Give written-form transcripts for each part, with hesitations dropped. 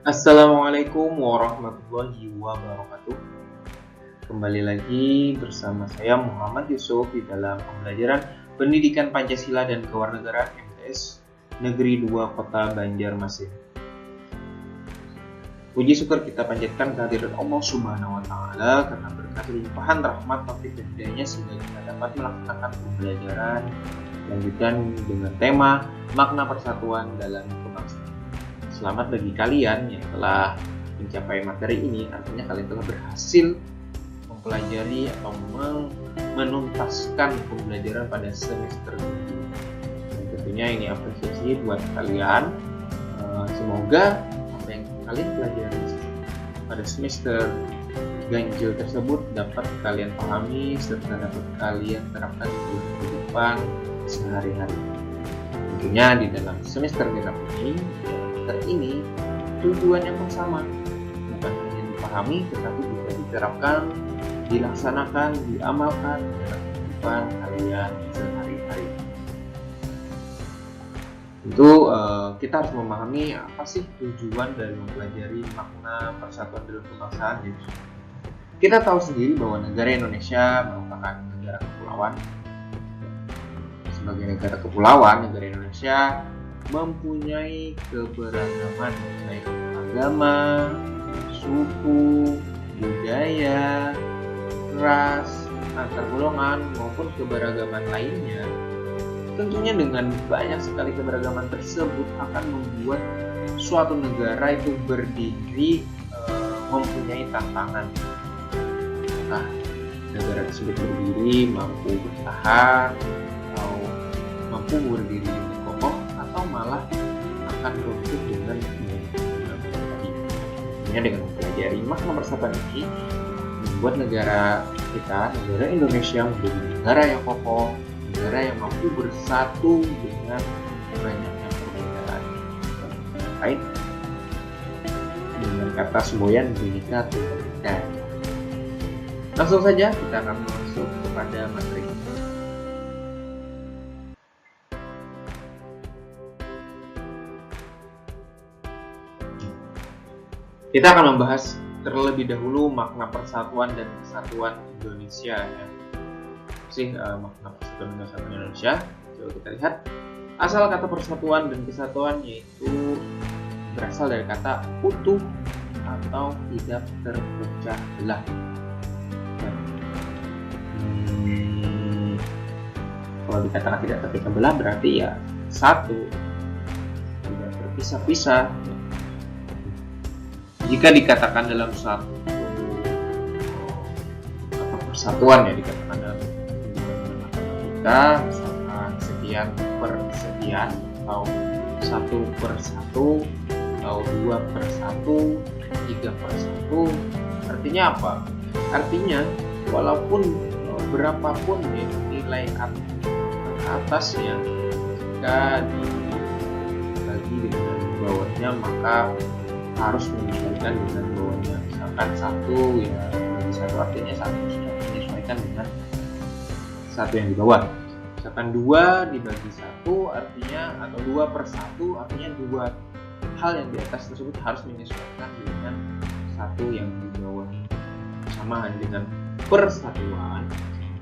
Assalamualaikum warahmatullahi wabarakatuh. Kembali lagi bersama saya Muhammad Yusuf di dalam pembelajaran Pendidikan Pancasila dan Kewarganegaraan MTS Negeri 2 Kota Banjarmasin. Puji syukur kita panjatkan kehadirat Allah Subhanahu wa Ta'ala karena berkat limpahan rahmat, taufik dan hidayahnya sehingga kita dapat melaksanakan pembelajaran lanjutan dengan tema makna persatuan dalam kebangsaan. Selamat bagi kalian yang telah mencapai materi ini, artinya kalian telah berhasil mempelajari atau menuntaskan pembelajaran pada semester ini. Dan tentunya ini apresiasi buat kalian. Semoga apa yang kalian pelajari pada semester ganjil tersebut dapat kalian pahami serta dapat kalian terapkan di kehidupan sehari-hari. Tentunya di dalam semester genap ini tujuan yang sama, bukan hanya dipahami tetapi juga diterapkan, dilaksanakan, diamalkan dalam kehidupan kalian sehari-hari. Tentu kita harus memahami apa sih tujuan dari mempelajari makna persatuan dalam kebangsaan. Kita tahu sendiri bahwa negara Indonesia merupakan negara kepulauan. Sebagai negara kepulauan, negara Indonesia mempunyai keberagaman baik agama, suku, budaya, ras, antar golongan maupun keberagaman lainnya. Tentunya dengan banyak sekali keberagaman tersebut akan membuat suatu negara itu berdiri mempunyai tantangan. Nah, negara tersebut berdiri mampu bertahan atau mampu berdiri dengan kokoh atau malah akan runtuh dengan tadi. Dengan mempelajari makna persatuan ini membuat negara kita, negara Indonesia menjadi negara yang kokoh, negara yang mampu bersatu dengan banyaknya perbedaan. Baik, dengan kata semboyan Bhinneka Tunggal Ika. Langsung saja kita akan masuk kepada materi. Kita akan membahas terlebih dahulu makna persatuan dan kesatuan Indonesia. Makna persatuan dan kesatuan Indonesia. Coba kita lihat. Asal kata persatuan dan kesatuan yaitu berasal dari kata utuh atau tidak terpecah belah. Kalau dikatakan tidak terpecah belah berarti ya satu, tidak terpisah-pisah. Jika dikatakan dalam satu persatuan ya, dikatakan dalam matematika misalkan sekian per sekian atau 1/1 atau 2/1, 3/1, artinya apa? Artinya walaupun berapapun ya, nilai atasnya jika dibagi dengan bawahnya maka harus menyesuaikan dengan bawahnya. Misalkan 1 ya bagi 1 artinya 1 menyesuaikan dengan 1 yang di bawah. Misalkan 2 dibagi 1 artinya atau 2/1 artinya 2 hal yang di atas tersebut harus menyesuaikan dengan 1 yang di bawah. Sama dengan persatuan,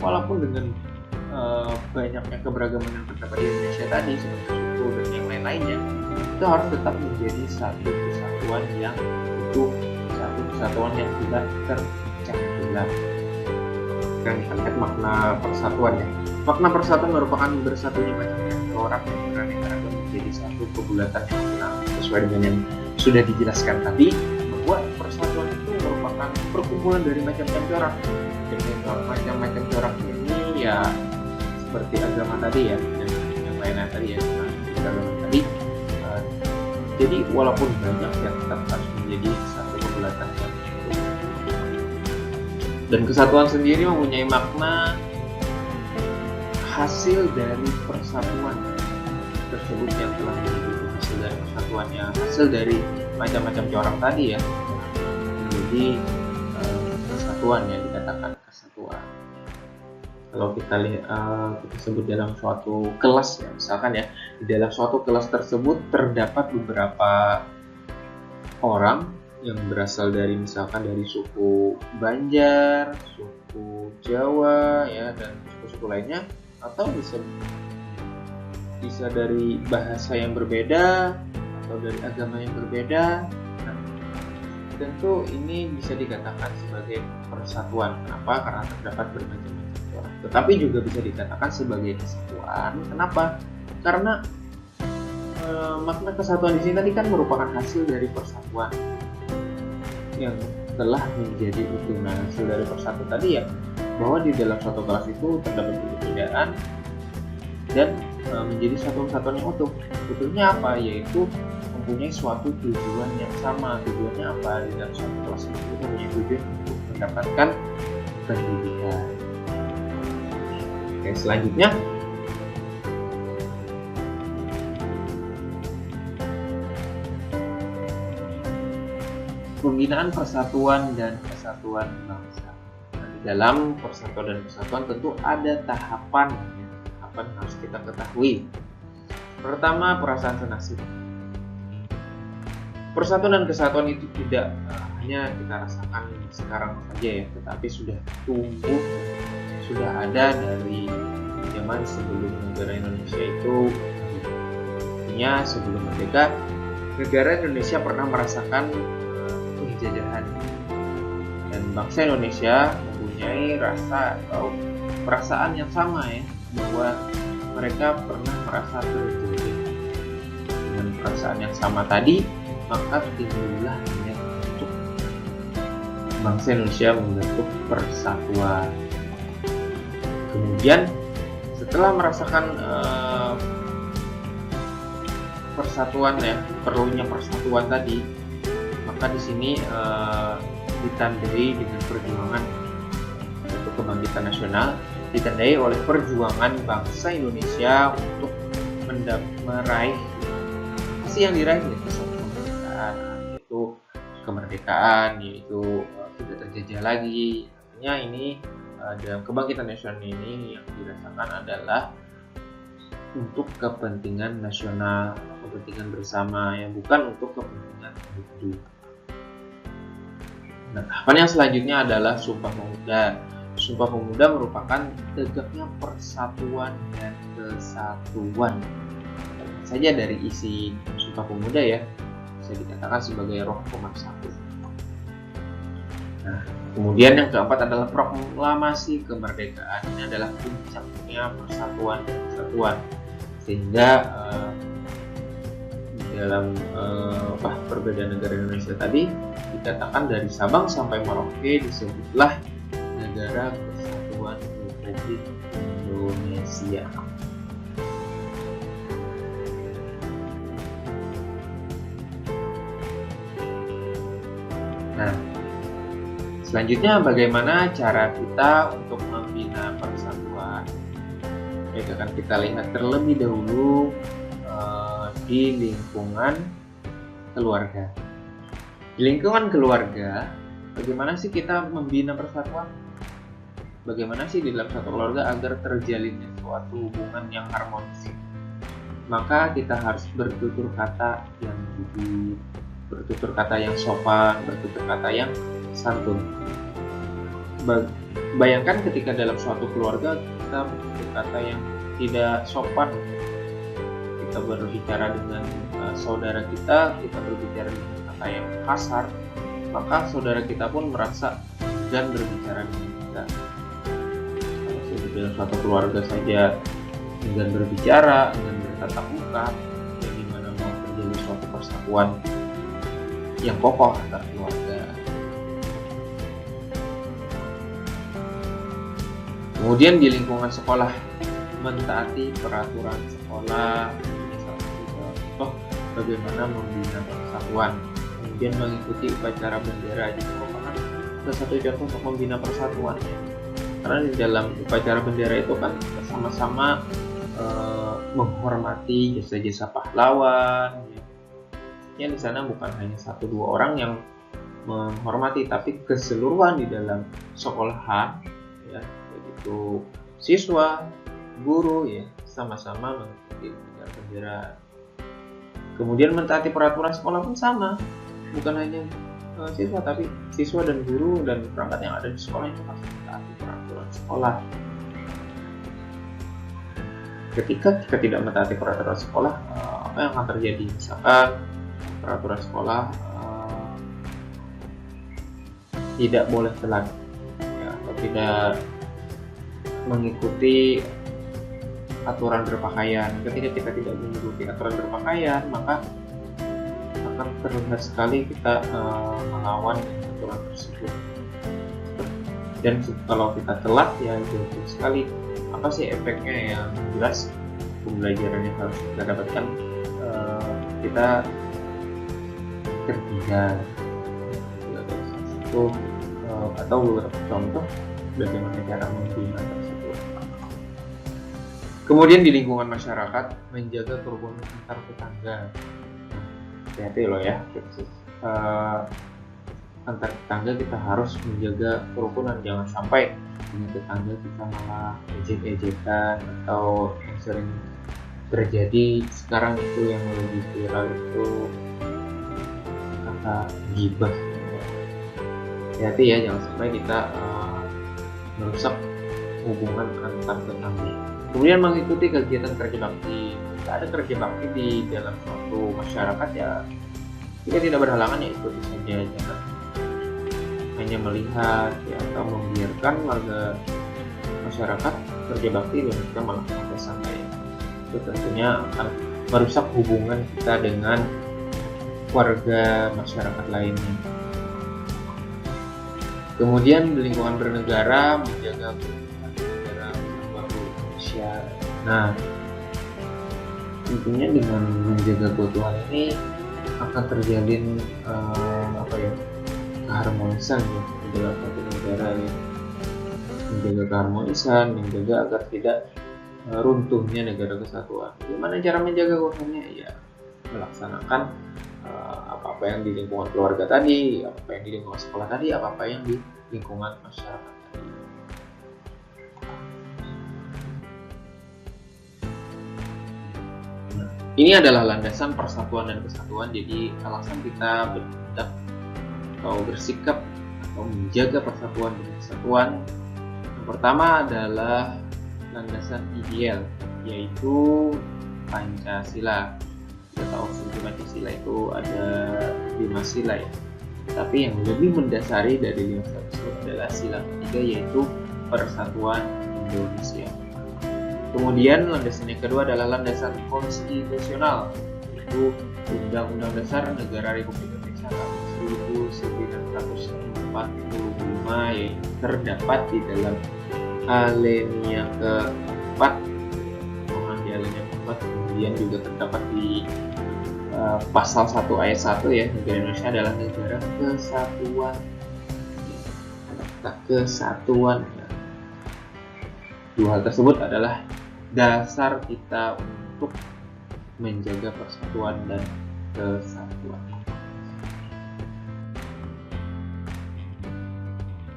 walaupun dengan banyaknya keberagaman yang terdapat di Indonesia tadi seperti suku dan yang lain-lainnya, itu harus tetap menjadi satu kesatuan yang utuh, satu kesatuan yang tidak terpecah belah. Dan kita lihat makna persatuan ya. Makna persatuan merupakan bersatunya macam-macam orang yang beraneka ragam menjadi satu kebulatan yang benar. Sesuai dengan yang sudah dijelaskan tadi, bahwa persatuan itu merupakan perkumpulan dari macam-macam corak. Jadi macam-macam corak ini ya seperti agama tadi ya, dan yang lainnya tadi ya, agama tadi. Jadi walaupun banyak yang tetap harus menjadi satu kebulatan yang utuh. Dan kesatuan sendiri mempunyai makna hasil dari persatuan tersebut yang telah menjadi hasil dari persatuannya, hasil dari macam-macam corak tadi ya. Jadi kesatuan yang dikatakan kesatuan. Kalau kita lihat kita sebut dalam suatu kelas ya, misalkan ya, di dalam suatu kelas tersebut terdapat beberapa orang yang berasal dari misalkan dari suku Banjar, suku Jawa ya, dan suku-suku lainnya, atau bisa dari bahasa yang berbeda atau dari agama yang berbeda. Nah, tentu ini bisa dikatakan sebagai persatuan. Kenapa? Karena terdapat bermacam-macam orang. Tetapi juga bisa dikatakan sebagai kesatuan. Kenapa? Karena makna kesatuan di sini tadi kan merupakan hasil dari persatuan yang telah menjadi utuh. Nah, hasil dari persatuan tadi ya, bahwa di dalam suatu kelas itu terdapat perbedaan dan menjadi satu-satuan yang utuh. Utuhnya apa? Yaitu mempunyai suatu tujuan yang sama. Tujuannya apa? Di dalam suatu kelas itu mempunyai tujuan untuk mendapatkan pendidikan. Oke, selanjutnya pembinaan persatuan dan kesatuan bangsa. Nah, di dalam persatuan dan kesatuan tentu ada tahapan yang harus kita ketahui. Pertama, perasaan senasib. Persatuan dan kesatuan itu tidak hanya kita rasakan sekarang saja ya, tetapi sudah tumbuh, sudah ada dari zaman sebelum negara Indonesia itu punya, sebelum merdeka. Negara Indonesia pernah merasakan penjajahan, dan bangsa Indonesia mempunyai rasa atau perasaan yang sama ya, bahwa mereka pernah merasa terjajah. Dengan perasaan yang sama tadi, maka timbullah niat untuk bangsa Indonesia membentuk persatuan. Kemudian setelah merasakan persatuan ya, perlunya persatuan tadi, maka di sini ditandai dengan perjuangan untuk kebangkitan nasional, ditandai oleh perjuangan bangsa Indonesia untuk meraih hasil yang diraih, yaitu kemerdekaan, yaitu tidak terjajah lagi. Artinya ini dalam kebangkitan nasional ini yang dirasakan adalah untuk kepentingan nasional, kepentingan bersama ya, bukan untuk kepentingan individu. Nah, tahapan yang selanjutnya adalah Sumpah Pemuda. Sumpah Pemuda merupakan tegaknya persatuan dan kesatuan. Saja dari isi Sumpah Pemuda ya, bisa dikatakan sebagai roh pemersatu. Nah, kemudian yang keempat adalah proklamasi kemerdekaan. Ini adalah puncaknya persatuan dan kesatuan, sehingga dalam perbedaan negara Indonesia tadi dikatakan dari Sabang sampai Merauke disebutlah Negara Kesatuan Republik Indonesia. Nah, selanjutnya bagaimana cara kita untuk membina persatuan? Baik, akan kita lihat terlebih dahulu di lingkungan keluarga. Di lingkungan keluarga, bagaimana sih kita membina persatuan? Bagaimana sih di dalam satu keluarga agar terjalinnya suatu hubungan yang harmonis? Maka kita harus bertutur kata yang jujur, bertutur kata yang sopan, bertutur kata yang santun. Bayangkan ketika dalam suatu keluarga kita bertutur kata yang tidak sopan, kita berbicara dengan saudara kita berbicara dengan kata yang kasar, maka saudara kita pun merasa dan berbicara dengan kita. Kalau di dalam suatu keluarga saja dengan berbicara, dengan bertatap muka, ya gimana mau terjadi suatu persatuan yang kokoh antar keluarga. Kemudian di lingkungan sekolah, mentaati peraturan sekolah, contoh bagaimana membina persatuan. Kemudian mengikuti upacara bendera juga merupakan salah satu contoh untuk membina persatuan. Karena di dalam upacara bendera itu kan sama-sama menghormati jasa-jasa pahlawan. Ya, di sana bukan hanya 1-2 orang yang menghormati, tapi keseluruhan di dalam sekolahan, ya, yaitu siswa, guru, ya, sama-sama mengikuti upacara bendera. Kemudian mentaati peraturan sekolah pun sama, bukan hanya siswa, tapi siswa dan guru dan perangkat yang ada di sekolah itu harus mentaati peraturan sekolah. Ketika kita tidak mentaati peraturan sekolah, apa yang akan terjadi? Misalkan peraturan sekolah tidak boleh telat, ya, atau tidak mengikuti aturan berpakaian. Ketika kita tidak mengikuti aturan berpakaian, maka akan terlihat sekali kita melawan aturan tersebut. Dan kalau kita telat, ya jauh sekali. Apa sih efeknya? Yang jelas pembelajaran yang harus kita dapatkan, kita tertinggal. Atau beberapa contoh bagaimana cara membina tersebut. Kemudian di lingkungan masyarakat, menjaga kerukunan antar tetangga. Hati-hati loh ya, antar tetangga kita harus menjaga kerukunan. Jangan sampai dengan tetangga kita malah ejek-ejekan, atau yang sering terjadi sekarang itu yang lebih viral itu kata gibah. Hati-hati ya, jangan sampai kita merusak hubungan antar tetangga. Kemudian mengikuti kegiatan kerja bakti. Jika ada kerja bakti di dalam suatu masyarakat, ya kita tidak berhalangan, ya ikuti saja, jangan hanya melihat ya, atau membiarkan warga masyarakat kerja bakti dan kita malah santai-santai. Itu tentunya akan merusak hubungan kita dengan warga masyarakat lainnya. Kemudian di lingkungan bernegara, menjaga negara Indonesia. Nah, tentunya dengan menjaga keutuhan ini akan terjalin keharmonisan ya di dalam satu negara ya. Menjaga keharmonisan, menjaga agar tidak runtuhnya negara kesatuan. Gimana cara menjaga keutuhannya? Ya melaksanakan apa-apa yang di lingkungan keluarga tadi, apa yang di lingkungan sekolah tadi, apa-apa yang di lingkungan masyarakat tadi. Nah, ini adalah landasan persatuan dan kesatuan. Jadi alasan kita bertindak atau bersikap atau menjaga persatuan dan kesatuan, yang pertama adalah landasan ideal, yaitu Pancasila. Kita tahu sebelum Pancasila itu ada 5 sila ya, tapi yang lebih mendasari dari 5 sila tersebut adalah sila ketiga, yaitu persatuan Indonesia. Kemudian landasan yang kedua adalah landasan konstitusional, yaitu Undang-Undang Dasar Negara Republik Indonesia tahun 1945, yang terdapat di dalam alinea keempat. Di alinea keempat kemudian juga terdapat di pasal 1 ayat 1 ya, negara Indonesia adalah negara kesatuan. Kesatuan. Dua hal tersebut adalah dasar kita untuk menjaga persatuan dan kesatuan.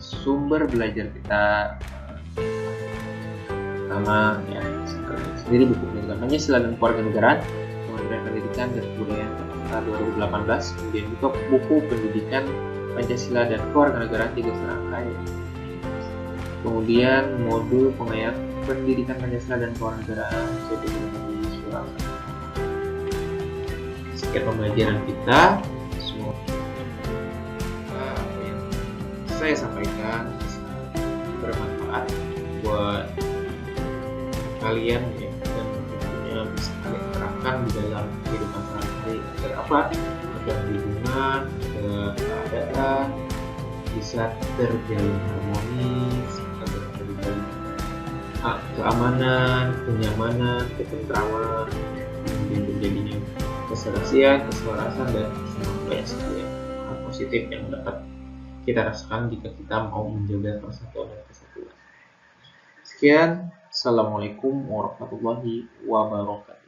Sumber belajar kita pertama ya sendiri buku pendidikan Pancasila dan Kewarganegaraan Kementerian Pendidikan dan Kebudayaan Jakarta 2018, kemudian juga buku pendidikan Pancasila dan Kewarganegaraan 3 serangkai, kemudian modul pengayat pendidikan Pancasila dan Kewarganegaraan di Surakarta. Sekian pembelajaran kita, semoga yang saya sampaikan bisa bermanfaat buat kalian ya, dan tentunya bisa kalian terapkan di dalam kehidupan sehari-hari agar apa? Agar lingkungan, keadaan bisa terjalin harmonis, agar terjalin keamanan, kenyamanan, ketentraman, kemudian terjadinya keserasian, keselarasan, dan semua banyak sekali hal positif yang dapat kita rasakan jika kita mau menjaga persatuan dan kesatuan. Sekian, Assalamualaikum warahmatullahi wabarakatuh.